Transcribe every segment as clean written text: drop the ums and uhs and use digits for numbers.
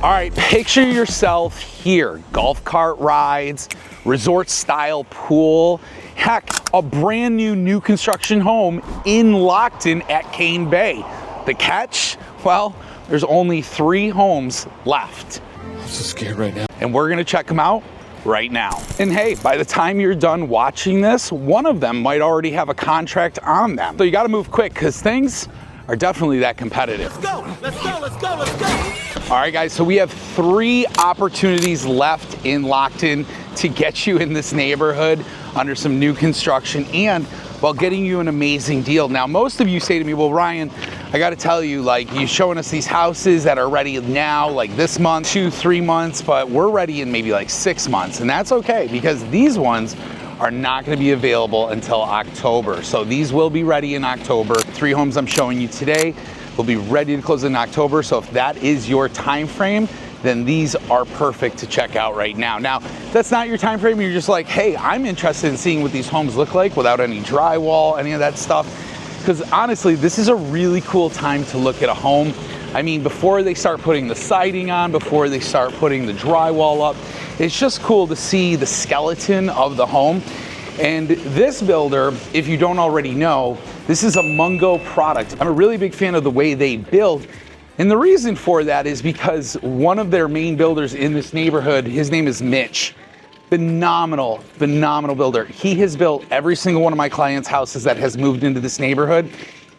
All right, picture yourself here. Golf cart rides, resort style pool, heck, a brand new construction home in Lockton at Cane Bay. The catch? Well, there's only 3 homes left. I'm so scared right now. And we're gonna check them out right now. And hey, by the time you're done watching this, one of them might already have a contract on them. So you gotta move quick because things are definitely that competitive. Let's go, let's go, let's go, let's go. All right, guys, so we have 3 opportunities left in Lockton to get you in this neighborhood under some new construction and while getting you an amazing deal. Now, most of you say to me, well, Ryan, I gotta tell you, like, you're showing us these houses that are ready now, like this month, 2-3 months, but we're ready in maybe like 6 months. And that's okay because these ones are not gonna be available until October. So these will be ready in October. 3 homes I'm showing you today will be ready to close in October. So if that is your time frame, then these are perfect to check out right now. Now, if that's not your time frame, you're just like, hey, I'm interested in seeing what these homes look like without any drywall, any of that stuff. Because honestly, this is a really cool time to look at a home. I mean, before they start putting the siding on, before they start putting the drywall up, it's just cool to see the skeleton of the home. And this builder, if you don't already know, this is a Mungo product. I'm a really big fan of the way they build. And the reason for that is because one of their main builders in this neighborhood, his name is Mitch. Phenomenal builder. He has built every single one of my clients' houses that has moved into this neighborhood.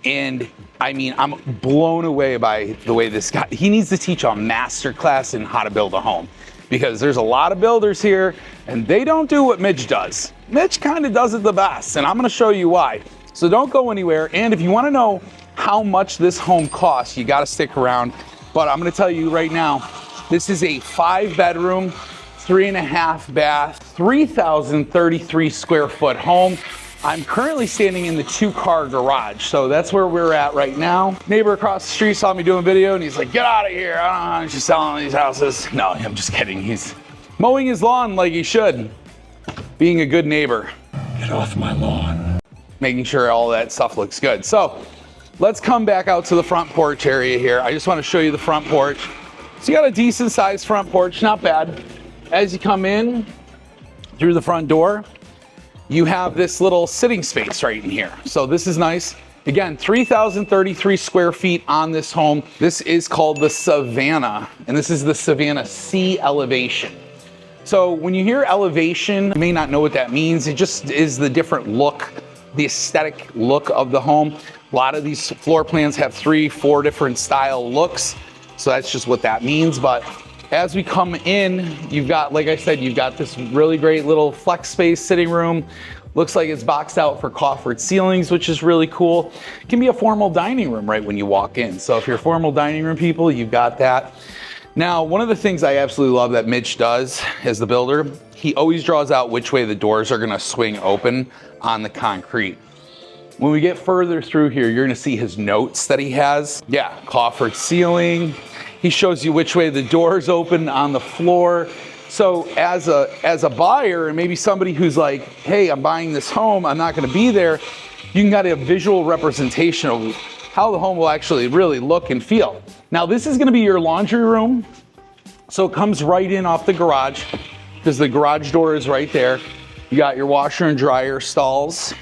And I mean, I'm blown away by the way this guy, he needs to teach a master class in how to build a home. Because there's a lot of builders here and they don't do what Mitch does. Mitch kind of does it the best, and I'm gonna show you why. So don't go anywhere. And if you wanna know how much this home costs, you gotta stick around. But I'm gonna tell you right now, this is a 5-bedroom, 3.5 bath, 3,033 square foot home. I'm currently standing in the 2-car garage. So that's where we're at right now. Neighbor across the street saw me doing a video and he's like, get out of here. I don't know how she's selling these houses. No, I'm just kidding. He's mowing his lawn like he should. Being a good neighbor. Get off my lawn. Making sure all that stuff looks good. So let's come back out to the front porch area here. I just want to show you the front porch. So you got a decent sized front porch, not bad. As you come in through the front door, you have this little sitting space right in here. So this is nice. Again, 3,033 square feet on this home. This is called the Savannah, and this is the Savannah C elevation. So when you hear elevation, you may not know what that means. It just is the different look, the aesthetic look of the home. A lot of these floor plans have 3-4 different style looks. So that's just what that means. But as we come in, you've got, like I said, you've got this really great little flex space sitting room. Looks like it's boxed out for coffered ceilings, which is really cool. It can be a formal dining room right when you walk in. So if you're formal dining room people, you've got that. Now, one of the things I absolutely love that Mitch does as the builder, he always draws out which way the doors are gonna swing open on the concrete. When we get further through here, you're gonna see his notes that he has. Yeah, coffered ceiling. He shows you which way the doors open on the floor. So as a buyer, and maybe somebody who's like, hey, I'm buying this home, I'm not gonna be there, you can get a visual representation of how the home will actually really look and feel. Now this is gonna be your laundry room. So it comes right in off the garage because the garage door is right there. You got your washer and dryer stalls.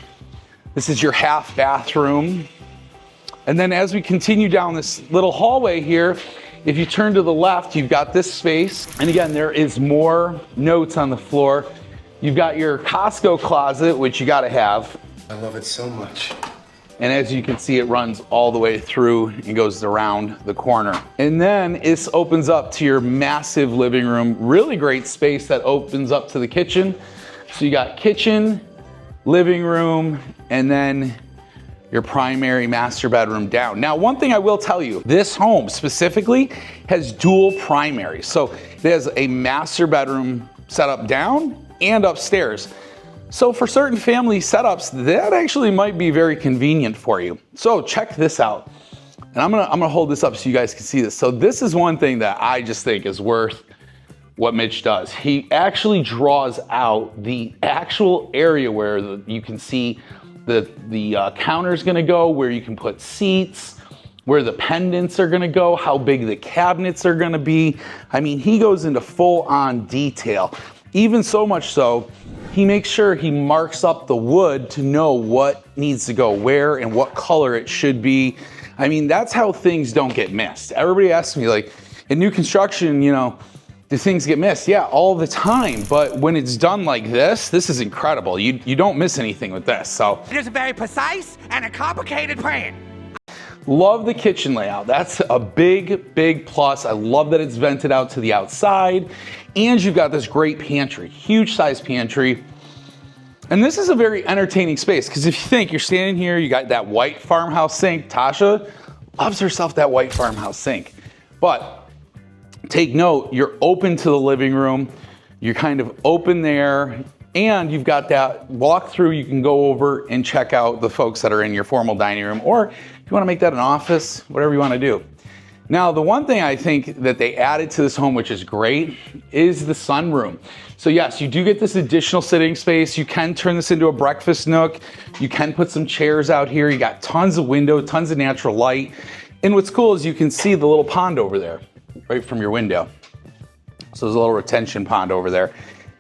This is your half bathroom. And then as we continue down this little hallway here, if you turn to the left, you've got this space. And again, there is more notes on the floor. You've got your Costco closet, which you gotta have. I love it so much. And as you can see, it runs all the way through and goes around the corner. And then this opens up to your massive living room. Really great space that opens up to the kitchen. So you got kitchen, living room, and then your primary master bedroom down. Now, one thing I will tell you, this home specifically has dual primaries. So it has a master bedroom set up down and upstairs. So for certain family setups, that actually might be very convenient for you. So check this out. And I'm gonna hold this up so you guys can see this. So this is one thing that I just think is worth what Mitch does. He actually draws out the actual area where you can see the counter's gonna go, where you can put seats, where the pendants are gonna go, how big the cabinets are gonna be. I mean, he goes into full-on detail. Even so much so, he makes sure he marks up the wood to know what needs to go where and what color it should be. I mean, that's how things don't get missed. Everybody asks me, like, in new construction, you know, do things get missed? Yeah, all the time. But when it's done like this is incredible. You don't miss anything with this. So It is a very precise and a complicated plan. love the kitchen layout. That's a big, big plus. I love that it's vented out to the outside. And you've got this great pantry, huge size pantry. And this is a very entertaining space because if you think you're standing here, you got that white farmhouse sink. Tasha loves herself that white farmhouse sink. But take note, you're open to the living room. You're kind of open there. And you've got that walk through. You can go over and check out the folks that are in your formal dining room. Or if you want to make that an office, whatever you want to do. Now, the one thing I think that they added to this home, which is great, is the sunroom. So yes, you do get this additional sitting space. You can turn this into a breakfast nook. You can put some chairs out here. You got tons of window, tons of natural light. And what's cool is you can see the little pond over there, right from your window. So there's a little retention pond over there.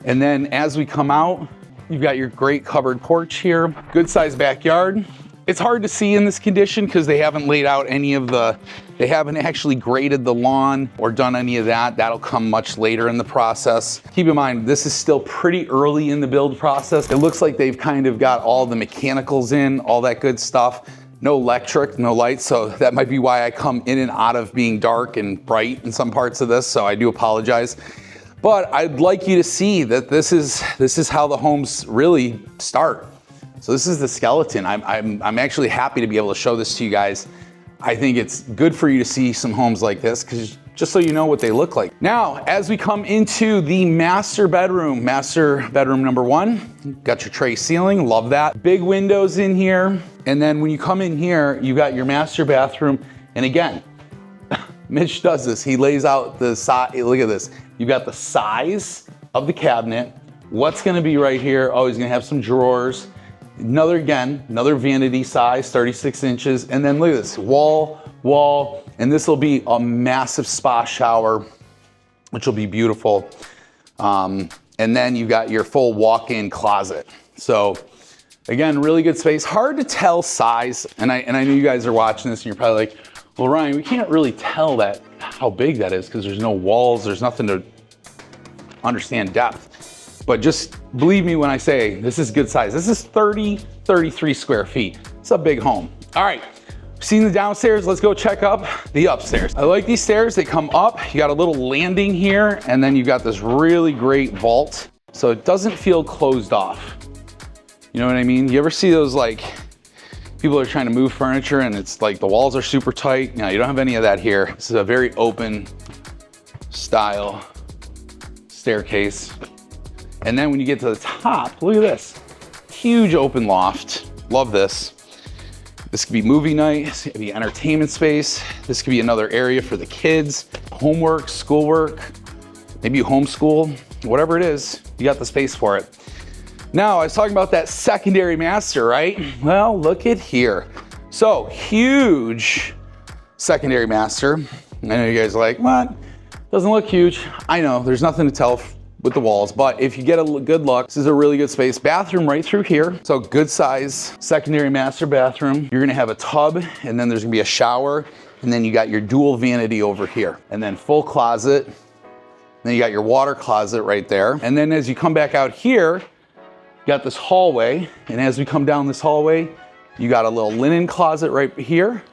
And then as we come out, you've got your great covered porch here. Good sized backyard. It's hard to see in this condition because they haven't laid out any of they haven't actually graded the lawn or done any of that. That'll come much later in the process. Keep in mind, this is still pretty early in the build process. It looks like they've kind of got all the mechanicals in, all that good stuff. No electric, no lights, so that might be why I come in and out of being dark and bright in some parts of this, so I do apologize. But I'd like you to see that this is how the homes really start. So this is the skeleton. I'm actually happy to be able to show this to you guys. I think it's good for you to see some homes like this because just so you know what they look like. Now, as we come into the master bedroom number 1, got your tray ceiling, love that. Big windows in here. And then when you come in here, you got your master bathroom. And again, Mitch does this. He lays out the size, look at this. You've got the size of the cabinet. What's gonna be right here? Oh, he's gonna have some drawers. Another vanity size, 36 inches. And then look at this, wall, and this will be a massive spa shower, which will be beautiful. And then you've got your full walk-in closet. So again, really good space. Hard to tell size, and I know you guys are watching this and you're probably like, well, Ryan, we can't really tell that how big that is because there's no walls, there's nothing to understand depth. But just believe me when I say this is good size. This is 33 square feet. It's a big home. All right, seen the downstairs, let's go check up the upstairs. I like these stairs, they come up, you got a little landing here, and then you got this really great vault. So it doesn't feel closed off. You know what I mean? You ever see those like, people are trying to move furniture and it's like the walls are super tight? No, you don't have any of that here. This is a very open style staircase. And then when you get to the top, look at this. Huge open loft. Love this. This could be movie night, this could be entertainment space. This could be another area for the kids, homework, schoolwork, maybe you homeschool, whatever it is, you got the space for it. Now, I was talking about that secondary master, right? Well, look at here. So, huge secondary master. I know you guys are like, what? Doesn't look huge. I know, there's nothing to tell with the walls, but if you get a good look, this is a really good space. Bathroom right through here. So good size secondary master bathroom. You're gonna have a tub and then there's gonna be a shower and then you got your dual vanity over here and then full closet. Then you got your water closet right there. And then as you come back out here, you got this hallway. And as we come down this hallway, you got a little linen closet right here.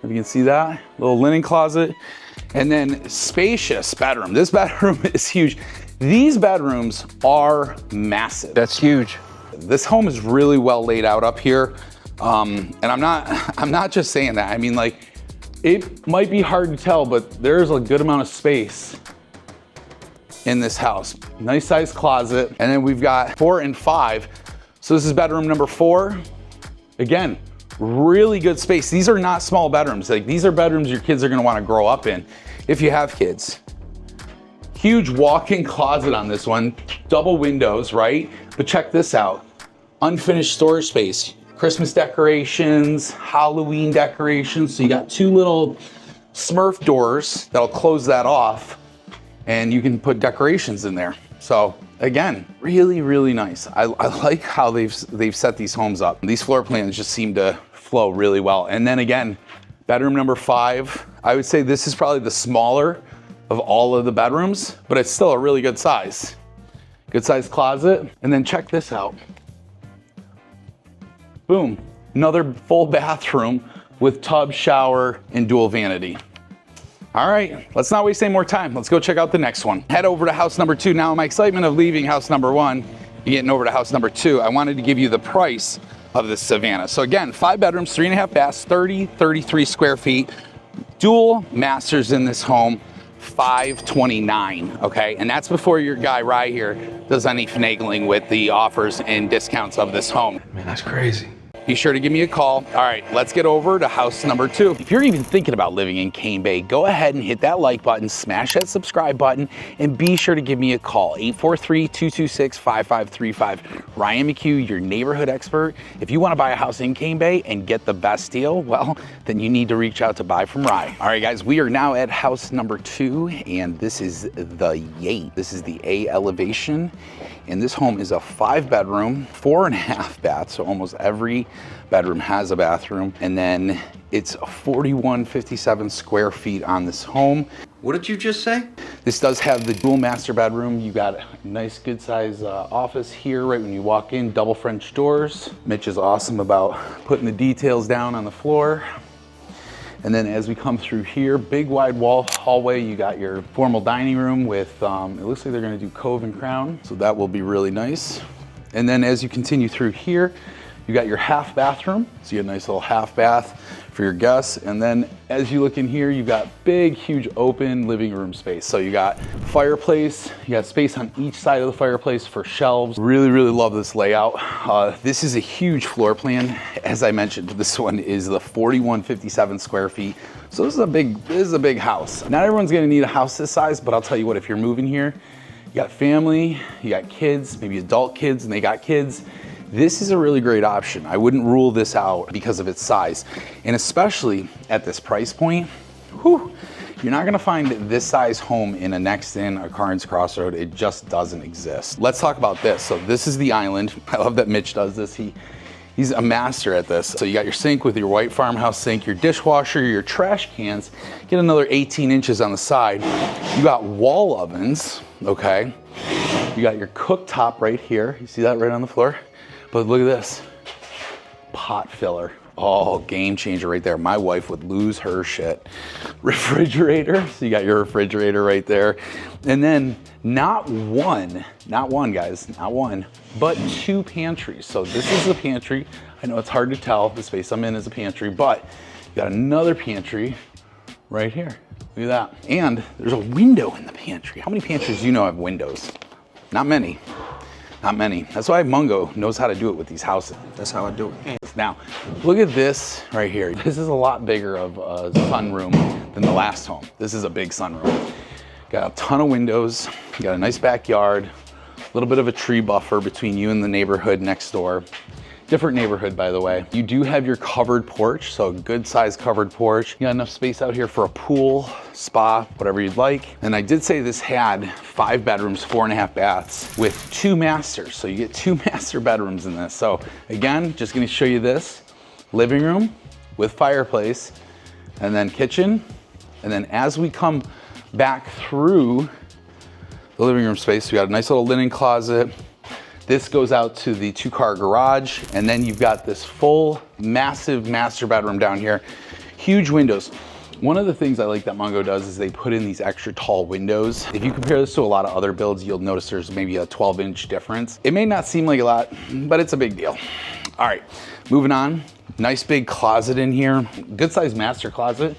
If you can see that, little linen closet. And then spacious bedroom. This bedroom is huge. These bedrooms are massive. That's huge. This home is really well laid out up here. And I'm not just saying that. I mean, like, it might be hard to tell, but there's a good amount of space in this house. Nice sized closet. And then we've got 4 and 5. So this is bedroom number 4. Again, really good space. These are not small bedrooms. Like, these are bedrooms your kids are gonna wanna grow up in if you have kids. Huge walk-in closet on this one, double windows, right? But check this out, unfinished storage space. Christmas decorations, Halloween decorations. So you got two little Smurf doors that'll close that off, and you can put decorations in there. So again, really, really nice. I like how they've set these homes up. These floor plans just seem to flow really well. And then again, bedroom number 5, I would say this is probably the smaller of all of the bedrooms, but it's still a really good size. Good size closet. And then check this out. Boom, another full bathroom with tub, shower, and dual vanity. All right, let's not waste any more time. Let's go check out the next one. Head over to house number 2. Now, in my excitement of leaving house number 1 and getting over to house number 2, I wanted to give you the price of this Savannah. So again, 5 bedrooms, 3.5 baths, 33 square feet, dual masters in this home, $529, okay? And that's before your guy Rye here does any finagling with the offers and discounts of this home. Man, that's crazy. Be sure to give me a call. All right, let's get over to house number 2. If you're even thinking about living in Cane Bay, go ahead and hit that like button, smash that subscribe button, and be sure to give me a call, 843-226-5535. Ryan McHugh, your neighborhood expert. If you want to buy a house in Cane Bay and get the best deal, well, then you need to reach out to Buy From Rye. All right, guys, we are now at house number 2, and this is the Yate. This is the A elevation, and this home is a 5-bedroom, 4.5 baths, so almost every bedroom has a bathroom, and then it's 4157 square feet on this home. What did you just say? This does have the dual master bedroom. You got a nice good size office here right when you walk in, double French doors. Mitch is awesome about putting the details down on the floor. And then as we come through here, big wide wall hallway, you got your formal dining room with, it looks like they're gonna do Cove and Crown, so that will be really nice. And then as you continue through here, you got your half bathroom, so you got a nice little half bath for your guests. And then as you look in here, you've got big, huge open living room space. So you got fireplace, you got space on each side of the fireplace for shelves. Really, really love this layout. This is a huge floor plan. As I mentioned, this one is the 4157 square feet. So this is a big house. Not everyone's gonna need a house this size, but I'll tell you what, if you're moving here, you got family, you got kids, maybe adult kids, and they got kids, this is a really great option. I wouldn't rule this out because of its size. And especially at this price point, whew, you're not gonna find this size home in a Next Inn or Carnes Crossroad. It just doesn't exist. Let's talk about this. So this is the island. I love that Mitch does this. He's a master at this. So you got your sink with your white farmhouse sink, your dishwasher, your trash cans, get another 18 inches on the side. You got wall ovens, okay? You got your cooktop right here. You see that right on the floor? But look at this, pot filler. Oh, game changer right there. My wife would lose her shit. Refrigerator, so you got your refrigerator right there. And then not one guys, not one, but 2 pantries. So this is the pantry. I know it's hard to tell, the space I'm in is a pantry, but you got another pantry right here. Look at that. And there's a window in the pantry. How many pantries do you know have windows? Not many. Not many. That's why Mungo knows how to do it with these houses. That's how I do it. Now, look at this right here. This is a lot bigger of a sunroom than the last home. This is a big sunroom. Got a ton of windows, you got a nice backyard, a little bit of a tree buffer between you and the neighborhood next door. Different neighborhood, by the way. You do have your covered porch, so a good sized covered porch. You got enough space out here for a pool, spa, whatever you'd like. And I did say this had 5 bedrooms, 4.5 baths with 2 masters. So you get 2 master bedrooms in this. So again, just gonna show you this. Living room with fireplace, and then kitchen. And then as we come back through the living room space, we got a nice little linen closet. This goes out to the 2-car garage, and then you've got this full, massive master bedroom down here. Huge windows. One of the things I like that Mungo does is they put in these extra tall windows. If you compare this to a lot of other builds, you'll notice there's maybe a 12-inch difference. It may not seem like a lot, but it's a big deal. All right, moving on. Nice big closet in here. Good sized master closet.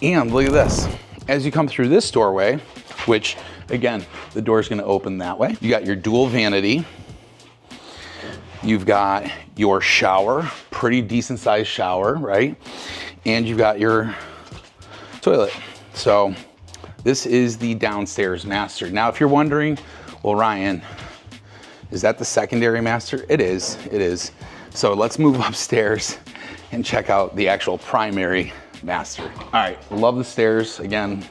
And look at this. As you come through this doorway, which again, the door's gonna open that way. You got your dual vanity. You've got your shower, pretty decent sized shower, right? And you've got your toilet. So this is the downstairs master. Now, if you're wondering, well, Ryan, is that the secondary master? It is, So let's move upstairs and check out the actual primary master. All right, love the stairs. Again,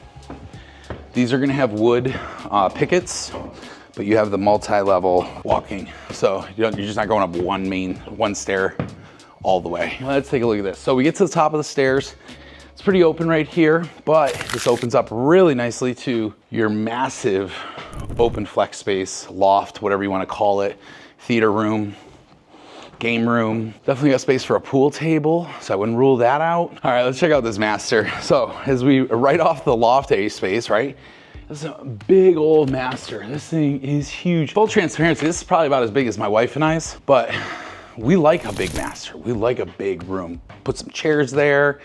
these are gonna have wood pickets, but you have the multi-level walking. So you're just not going up one stair all the way. Let's take a look at this. So we get to the top of the stairs. It's pretty open right here, but this opens up really nicely to your massive open flex space, loft, whatever you want to call it, theater room, game room. Definitely got space for a pool table, so I wouldn't rule that out. All right, let's check out this master. So as we right off the loft A space, right? This is a big old master. This thing is huge. Full transparency, this is probably about as big as my wife and I's, but we like a big master. We like a big room. Put some chairs there,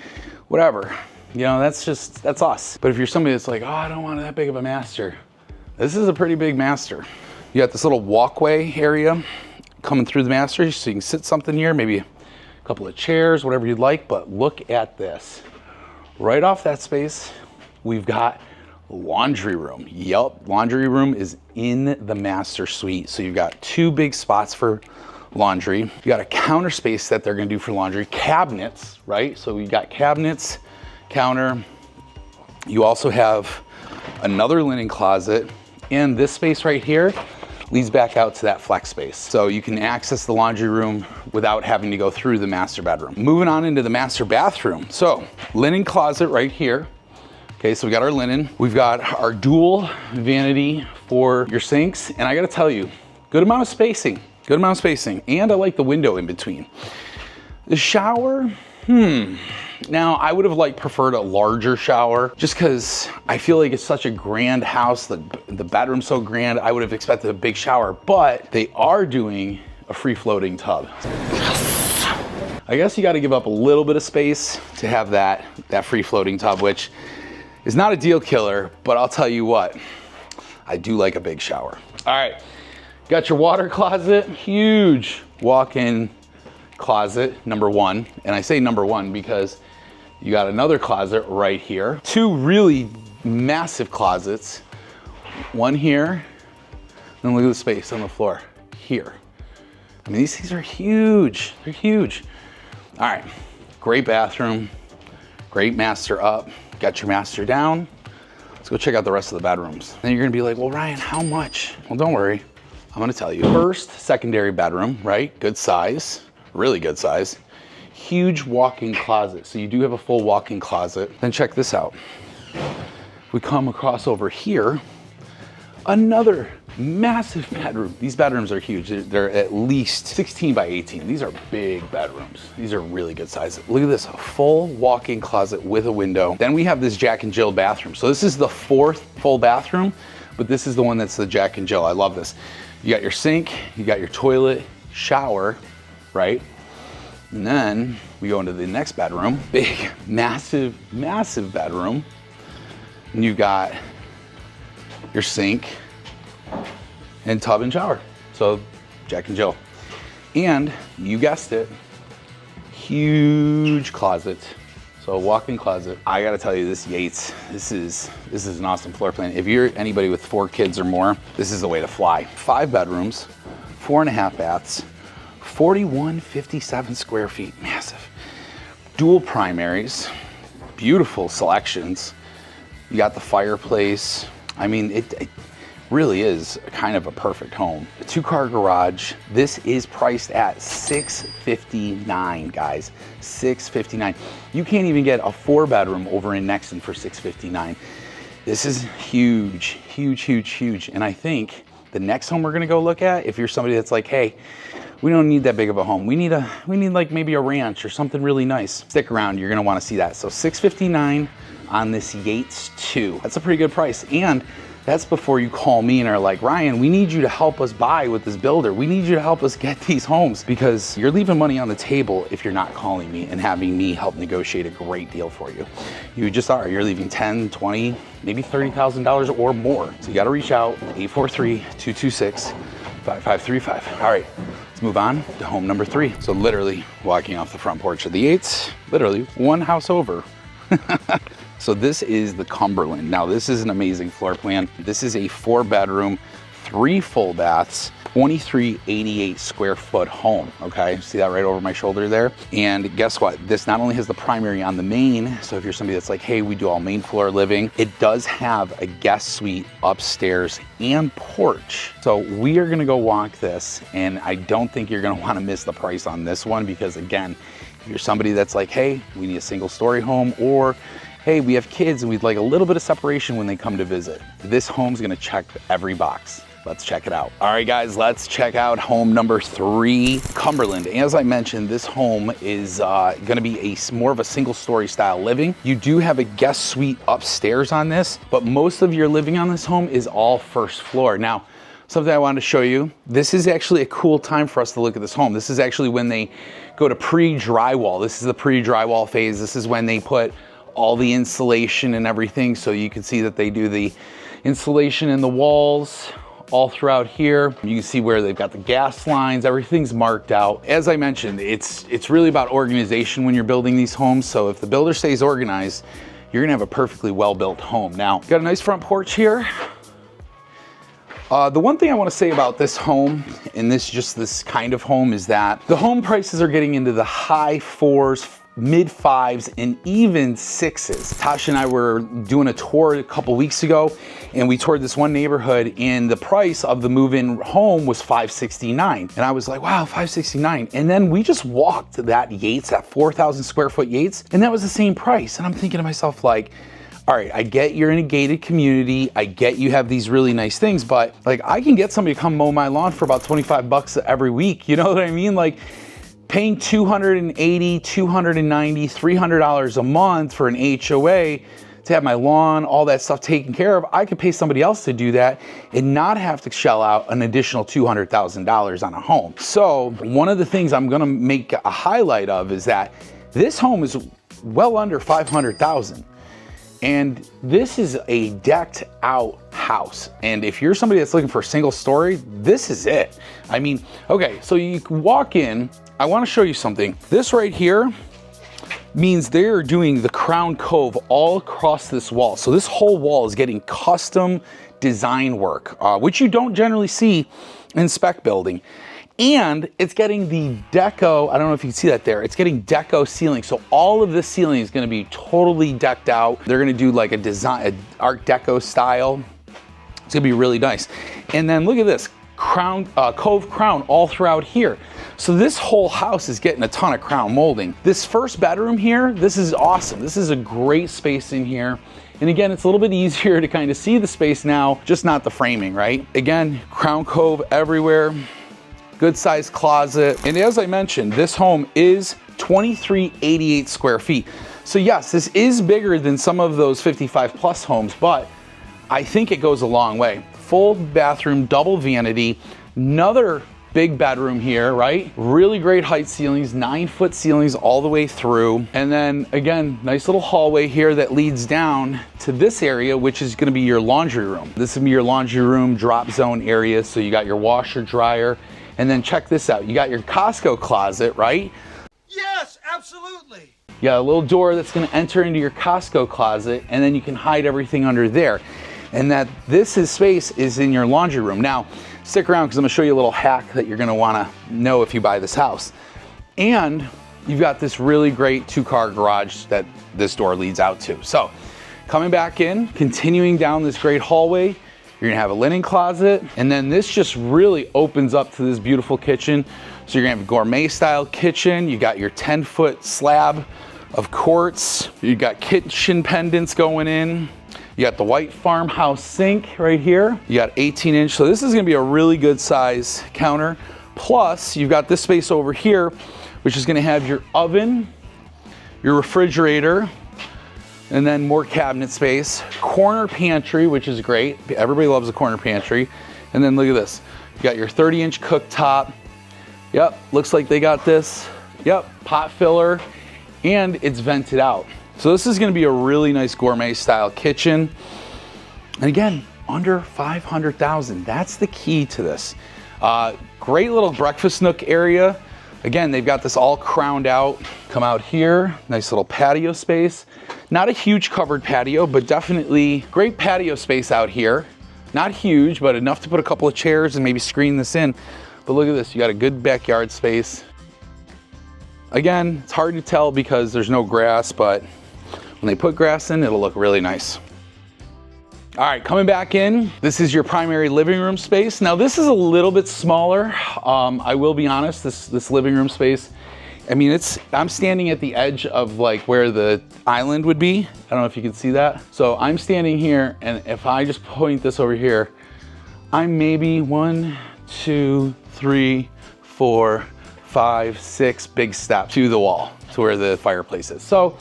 whatever. You know, that's us. But if you're somebody that's like, oh, I don't want that big of a master, this is a pretty big master. You got this little walkway area coming through the master, so you can sit something here, maybe a couple of chairs, whatever you'd like, but look at this. Right off that space, we've got laundry room. Yup, laundry room is in the master suite. So you've got 2 big spots for laundry. You got a counter space that they're gonna do for laundry. Cabinets, right? So we got cabinets, counter. You also have another linen closet, and this space right here leads back out to that flex space. So you can access the laundry room without having to go through the master bedroom. Moving on into the master bathroom. So linen closet right here. Okay, so we got our linen. We've got our dual vanity for your sinks. And I gotta tell you, good amount of spacing. Good amount of spacing. And I like the window in between. The shower, Now I would have preferred a larger shower just because I feel like it's such a grand house. The bedroom's so grand. I would have expected a big shower, but they are doing a free floating tub. I guess you got to give up a little bit of space to have that free floating tub, which is not a deal killer, but I'll tell you what, I do like a big shower. All right, got your water closet, huge walk-in closet, number 1. And I say number 1 because you got another closet right here. 2 really massive closets. One here, and look at the space on the floor here. I mean, these things are huge, they're huge. All right, great bathroom, great master up. Got your master down. Let's go check out the rest of the bedrooms. Then you're gonna be like, well, Ryan, how much? Well, don't worry, I'm gonna tell you. First, secondary bedroom, right? Good size, really good size. Huge walk-in closet. So you do have a full walk-in closet. Then check this out. We come across over here, another massive bedroom. These bedrooms are huge. They're at least 16 by 18. These are big bedrooms. These are really good sizes. Look at this, a full walk-in closet with a window. Then we have this Jack and Jill bathroom. So this is the 4th full bathroom, but this is the one that's the Jack and Jill. I love this. You got your sink, you got your toilet, shower, right? And then we go into the next bedroom, big, massive, massive bedroom. And you've got your sink and tub and shower. So Jack and Jill. And you guessed it, huge closet. So walk-in closet. I gotta tell you, this Yates, this is an awesome floor plan. If you're anybody with 4 kids or more, this is the way to fly. 5 bedrooms, 4.5 baths, 4157 square feet, massive. Dual primaries, beautiful selections. You got the fireplace. I mean, it really is kind of a perfect home. A 2-car garage. This is priced at $659, guys. $659. You can't even get a 4-bedroom over in Nexton for $659. This is huge, huge, huge, huge. And I think the next home we're gonna go look at, if you're somebody that's like, hey, we don't need that big of a home. We need like maybe a ranch or something really nice. Stick around, you're gonna wanna see that. So $659 on this Yates 2. That's a pretty good price. And that's before you call me and are like, Ryan, we need you to help us buy with this builder. We need you to help us get these homes, because you're leaving money on the table if you're not calling me and having me help negotiate a great deal for you. You just are. You're leaving 10, 20, maybe $30,000 or more. So you gotta reach out, 843-226-5535. All right, let's move on to home number 3. So literally walking off the front porch of the Yates, literally one house over. So this is the Cumberland. Now this is an amazing floor plan. This is a 4-bedroom, 3 full baths. 2388 square foot home, okay? See that right over my shoulder there? And guess what? This not only has the primary on the main, so if you're somebody that's like, hey, we do all main floor living, it does have a guest suite upstairs and porch. So we are gonna go walk this, and I don't think you're gonna wanna miss the price on this one, because again, if you're somebody that's like, hey, we need a single story home, or hey, we have kids and we'd like a little bit of separation when they come to visit, this home's gonna check every box. Let's check it out. All right, guys, let's check out home number 3, Cumberland. As I mentioned, this home is gonna be more of a single story style living. You do have a guest suite upstairs on this, but most of your living on this home is all first floor. Now, something I wanted to show you, this is actually a cool time for us to look at this home. This is actually when they go to pre-drywall. This is the pre-drywall phase. This is when they put all the insulation and everything, so you can see that they do the insulation in the walls all throughout here. You can see where they've got the gas lines, everything's marked out. As I mentioned, it's really about organization when you're building these homes, so if the builder stays organized, you're gonna have a perfectly well-built home. Now, got a nice front porch here. The one thing I want to say about this home, and this kind of home, is that the home prices are getting into the high 4s, mid 5s, and even 6s. Tasha and I were doing a tour a couple weeks ago, and we toured this one neighborhood, and the price of the move-in home was $569. And I was like, wow, $569. And then we just walked that Yates, that 4,000 square foot Yates, and that was the same price. And I'm thinking to myself, like, all right, I get you're in a gated community, I get you have these really nice things, but like, I can get somebody to come mow my lawn for about 25 bucks every week, you know what I mean? Like, paying $280, $290, $300 a month for an HOA to have my lawn, all that stuff taken care of, I could pay somebody else to do that and not have to shell out an additional $200,000 on a home. So one of the things I'm gonna make a highlight of is that this home is well under $500,000. And this is a decked out house. And if you're somebody that's looking for a single story, this is it. I mean, okay, so you can walk in, I wanna show you something. This right here means they're doing the crown cove all across this wall. So this whole wall is getting custom design work, which you don't generally see in spec building. And it's getting the deco, I don't know if you can see that there, it's getting deco ceiling. So all of this ceiling is gonna be totally decked out. They're gonna do like a design, an Art Deco style. It's gonna be really nice. And then look at this, crown, cove crown all throughout here. So this whole house is getting a ton of crown molding. This first bedroom here, this is awesome. This is a great space in here. And again, it's a little bit easier to kind of see the space now, just not the framing, right? Again, crown cove everywhere. Good sized closet. And as I mentioned, this home is 2388 square feet. So yes, this is bigger than some of those 55 plus homes, but I think it goes a long way. Full bathroom, double vanity, another big bedroom here, right? Really great height ceilings, 9-foot ceilings all the way through. And then again, nice little hallway here that leads down to this area, which is gonna be your laundry room. This will be your laundry room drop zone area. So you got your washer, dryer, and then check this out. You got your Costco closet, right? Yes, absolutely. You got a little door that's gonna enter into your Costco closet, and then you can hide everything under there. And that space is in your laundry room. Now, stick around because I'm gonna show you a little hack that you're gonna wanna know if you buy this house. And you've got this really great 2-car garage that this door leads out to. So, coming back in, continuing down this great hallway, you're gonna have a linen closet, and then this just really opens up to this beautiful kitchen. So you're gonna have a gourmet style kitchen. You got your 10-foot slab of quartz. You got kitchen pendants going in. You got the white farmhouse sink right here. You got 18-inch, so this is gonna be a really good size counter. Plus, you've got this space over here, which is gonna have your oven, your refrigerator, and then more cabinet space, corner pantry, which is great. Everybody loves a corner pantry. And then look at this. You got your 30-inch cooktop. Yep, looks like they got this. Yep, pot filler, and it's vented out. So this is gonna be a really nice gourmet style kitchen. And again, under 500,000, that's the key to this. Great little breakfast nook area. Again, they've got this all crowned out. Come out here, nice little patio space. Not a huge covered patio, but definitely great patio space out here. Not huge, but enough to put a couple of chairs and maybe screen this in. But look at this, you got a good backyard space. Again, it's hard to tell because there's no grass, but when they put grass in, it'll look really nice. All right, coming back in, this is your primary living room space. Now this is a little bit smaller. I will be honest, this living room space, I mean, I'm standing at the edge of like where the island would be. I don't know if you can see that. So I'm standing here, and if I just point this over here, I'm maybe 1, 2, 3, 4, 5, 6 big steps to the wall, to where the fireplace is. So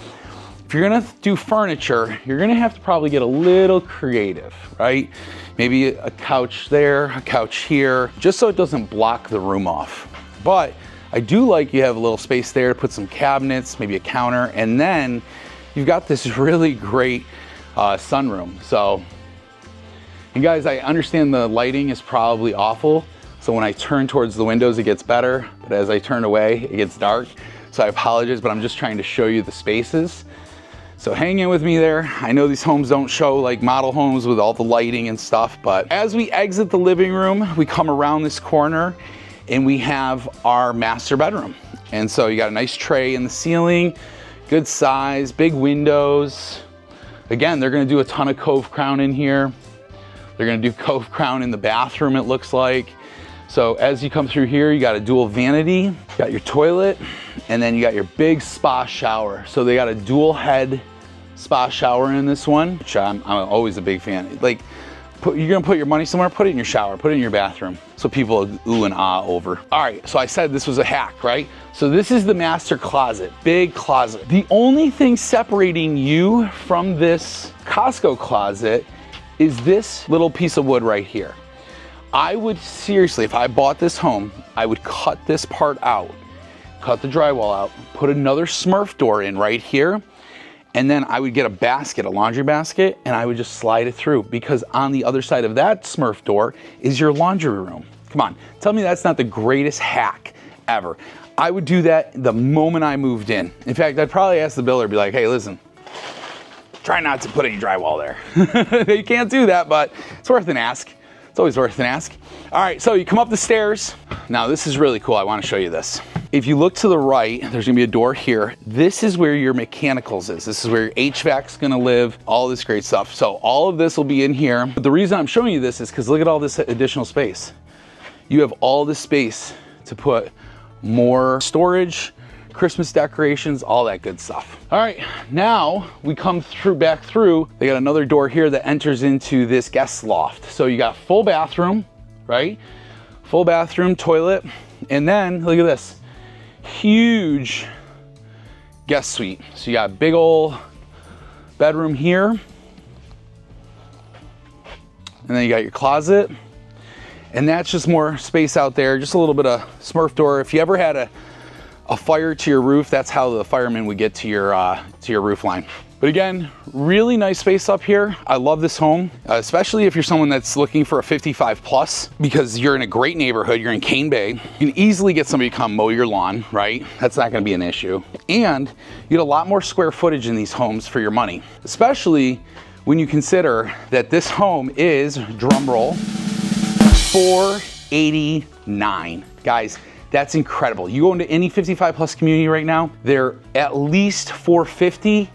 if you're gonna do furniture, you're gonna have to probably get a little creative, right? Maybe a couch there, a couch here, just so it doesn't block the room off. But I do like you have a little space there to put some cabinets, maybe a counter, and then you've got this really great sunroom. So, and guys, I understand the lighting is probably awful. So when I turn towards the windows, it gets better, but as I turn away, it gets dark. So I apologize, but I'm just trying to show you the spaces. So hang in with me there. I know these homes don't show like model homes with all the lighting and stuff, but as we exit the living room, we come around this corner and we have our master bedroom. And so you got a nice tray in the ceiling, good size, big windows. Again, they're gonna do a ton of cove crown in here. They're gonna do cove crown in the bathroom, it looks like. So as you come through here, you got a dual vanity, you got your toilet, and then you got your big spa shower. So they got a dual head spa shower in this one, which I'm always a big fan. Like, you're gonna put your money somewhere, put it in your shower, put it in your bathroom. So people ooh and ah over. All right, so I said this was a hack, right? So this is the master closet, big closet. The only thing separating you from this Costco closet is this little piece of wood right here. I would seriously, if I bought this home, I would cut this part out, cut the drywall out, put another Smurf door in right here, and then I would get a basket, a laundry basket, and I would just slide it through, because on the other side of that Smurf door is your laundry room. Come on, tell me that's not the greatest hack ever. I would do that the moment I moved in. In fact, I'd probably ask the builder, be like, hey, listen, try not to put any drywall there. You can't do that, but it's worth an ask. It's always worth an ask. All right, so you come up the stairs. Now this is really cool, I wanna show you this. If you look to the right, there's gonna be a door here. This is where your mechanicals is. This is where your HVAC's gonna live, all this great stuff. So all of this will be in here. But the reason I'm showing you this is because look at all this additional space. You have all this space to put more storage, Christmas decorations, all that good stuff. All right, now we come back through. They got another door here that enters into this guest loft. So you got full bathroom, right? Full bathroom, toilet, and then look at this, huge guest suite. So you got a big old bedroom here, and then you got your closet, and that's just more space out there, just a little bit of Smurf door. If you ever had a fire to your roof, that's how the firemen would get to your roof line. But again, really nice space up here. I love this home, especially if you're someone that's looking for a 55 plus, because you're in a great neighborhood, you're in Cane Bay. You can easily get somebody to come mow your lawn, right? That's not gonna be an issue. And you get a lot more square footage in these homes for your money, especially when you consider that this home is, drum roll, $489. Guys, that's incredible. You go into any 55 plus community right now, they're at least $450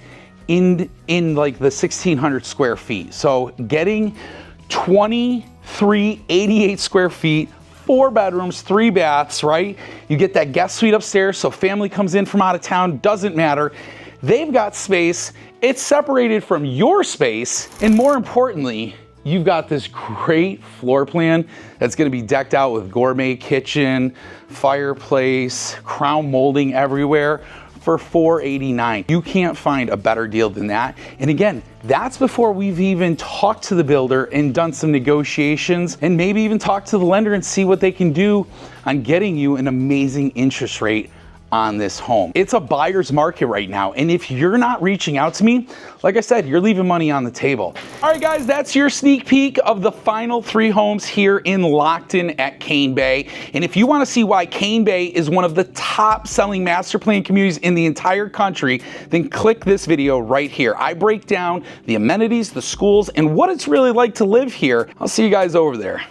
in like the 1,600 square feet. So getting 2388 square feet, 4 bedrooms, 3 baths, right? You get that guest suite upstairs, so family comes in from out of town, doesn't matter. They've got space, it's separated from your space, and more importantly, you've got this great floor plan that's gonna be decked out with gourmet kitchen, fireplace, crown molding everywhere for $489. You can't find a better deal than that. And again, that's before we've even talked to the builder and done some negotiations, and maybe even talked to the lender and see what they can do on getting you an amazing interest rate on this home. It's a buyer's market right now, and if you're not reaching out to me, like I said, you're leaving money on the table. All right, guys, that's your sneak peek of the final 3 homes here in Lockton at Cane Bay. And if you want to see why Cane Bay is one of the top selling master plan communities in the entire country, then click this video right here. I break down the amenities, the schools, and what it's really like to live here. I'll see you guys over there.